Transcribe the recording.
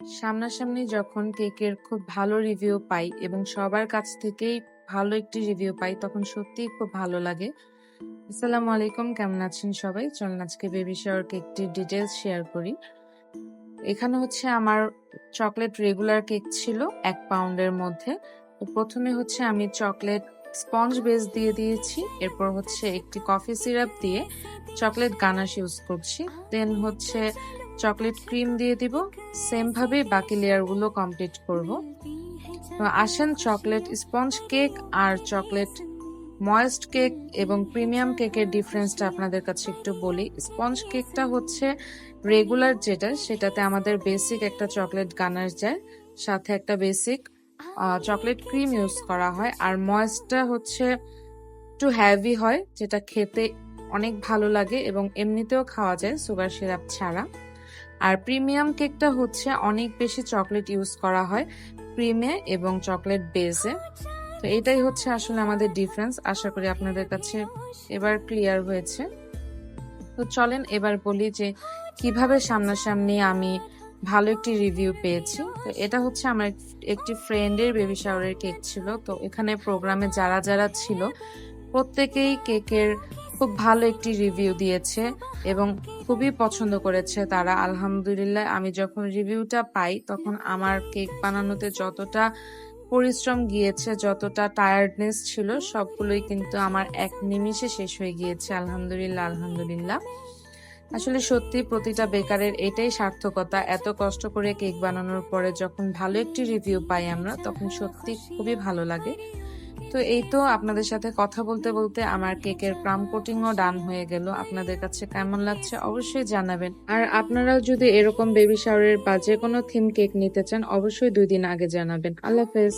সামনাসামনি যখন কেকের খুব ভালো রিভিউ পাই এবং সবার কাছ থেকেই ভালো একটি রিভিউ পাই তখন সত্যিই খুব ভালো লাগে। আসসালামু আলাইকুম, কেমন আছেন সবাই? চলুন আজকে বেবি শাওয়ার কেকটির ডিটেলস শেয়ার করি। এখানে হচ্ছে আমার চকলেট রেগুলার কেক ছিল 1 পাউন্ডের মধ্যে। তো প্রথমে হচ্ছে আমি চকলেট স্পঞ্জ বেস দিয়ে দিয়েছি, এরপর হচ্ছে একটি কফি সিরাপ দিয়ে চকলেট গানাশ ইউজ করছি, দেন হচ্ছে চকলেট ক্রিম দিয়ে দিব। সেম ভাবে বাকি লেয়ারগুলো কমপ্লিট করব। তো আসেন চকলেট স্পঞ্জ কেক আর চকলেট ময়েস্ট কেক এবং প্রিমিয়াম কেকের ডিফারেন্সটা আপনাদের কাছে একটু বলি। স্পঞ্জ কেকটা হচ্ছে রেগুলার যেটা, সেটাতে আমাদের বেসিক একটা চকলেট গানাশ যায়, সাথে একটা বেসিক চকলেট ক্রিম ইউজ করা হয়। আর ময়েস্টটা হচ্ছে একটু হ্যাভি হয়, যেটা খেতে অনেক ভালো লাগে এবং এমনিতেও খাওয়া যায় সুগার সিরাপ ছাড়া। আর প্রিমিয়াম কেকটা হচ্ছে অনেক বেশি চকলেট ইউজ করা হয় ক্রিমে এবং চকলেট বেসে। তো এটাই হচ্ছে আসলে আমাদের ডিফারেন্স। আশা করি আপনাদের কাছে এবার ক্লিয়ার হয়েছে। তো চলেন এবার বলি যে কিভাবে সামনাসামনি আমি ভালো একটি রিভিউ পেয়েছি। তো এটা হচ্ছে আমার একটি ফ্রেন্ডের বেবি শাওয়ারের কেক ছিল। তো এখানে প্রোগ্রামে যারা যারা ছিল প্রত্যেকেই কেকের খুব ভালো একটি রিভিউ দিয়েছে এবং খুবই পছন্দ করেছে তারা। আলহামদুলিল্লাহ, আমি যখন রিভিউটা পাই তখন আমার কেক বানানোতে যতটা পরিশ্রম গিয়েছে, যতটা টায়ার্ডনেস ছিল, সবগুলোই কিন্তু আমার এক নিমিষে শেষ হয়ে গিয়েছে। আলহামদুলিল্লাহ, আলহামদুলিল্লাহ। আসলে সত্যি প্রতিটা বেকারের এটাই সার্থকতা। এত কষ্ট করে কেক বানানোর পরে যখন ভালো একটি রিভিউ পাই আমরা, তখন সত্যি খুবই ভালো লাগে। তো এই তো আপনাদের সাথে কথা বলতে বলতে আমার কেকের ক্রাম কোটিংও ডান হয়ে গেল। আপনাদের কাছে কেমন লাগছে অবশ্যই জানাবেন। আর আপনারাও যদি এরকম বেবি শাওয়ারের বা যে কোনো থিম কেক নিতে চান অবশ্যই 2 দিন আগে জানাবেন। আল্লাহ হাফেজ।